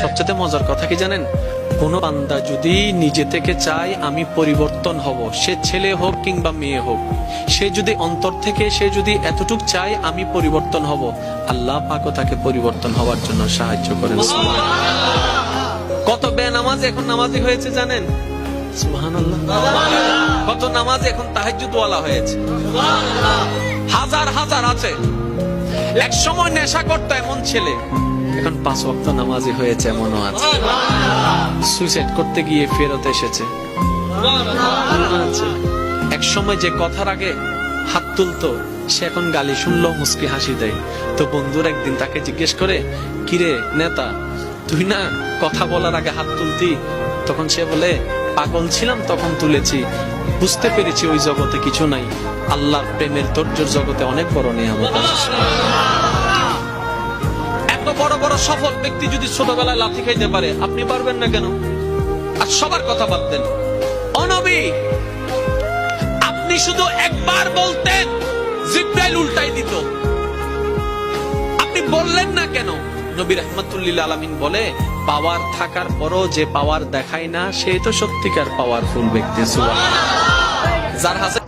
সবচেয়ে মজার কথা কি জানেন, কোন বান্দা যদি নিজে থেকে চায় আমি পরিবর্তন হব, সে ছেলে হোক কিংবা মেয়ে হোক, সে যদি অন্তর থেকে সে যদি এতটুক চায় আমি পরিবর্তন হব, আল্লাহ পাকও তাকে পরিবর্তন হওয়ার জন্য সাহায্য করেন। কত বেনামাজ এখন নামাজি হয়েছে জানেন? সুবহানাল্লাহ। কত নামাজ এখন তাহাজ্জুদ ওয়ালা হয়েছে, হাজার হাজার আছে। এক সময় নেশা করতো এমন ছেলে, এখন 5 ওয়াক্ত নামাজি হয়েছে এমনও আছে। সুইসাইড করতে গিয়ে ফেরত এসেছে। এক সময় যে কথার আগে হাত তুলতো, সে এখন গালি শুনলো মুস্কি হাসি দেয়। তো বন্ধুর একদিন তাকে জিজ্ঞেস করে, কিরে নেতা, তুই না কথা বলার আগে হাত তুলতি? তখন সে বলে, পাগল ছিলাম তখন তুলেছি, বুঝতে পেরেছি ওই জগতে কিছু নাই, আল্লাহর প্রেমের ধৈর্যের জগতে অনেক বড় নিয়ামত আছে। এত বড় বড় সফল ব্যক্তি যদি ছোটবেলায় লাথি খাইতে পারে, আপনি পারবেন না কেন? আর সবার কথা বাদ দেন, ও নবী, আপনি শুধু একবার বলতেন জিবরাইল উল্টাই দিত, আপনি বললেন না কেন? নবী রাহমাতুল লিল আলামিন বলে, পাওয়ার থাকার পরও যে পাওয়ার দেখায় না, সে তো সত্যিকার পাওয়ারফুল ব্যক্তি। সুবহানাল্লাহ। যার হাতে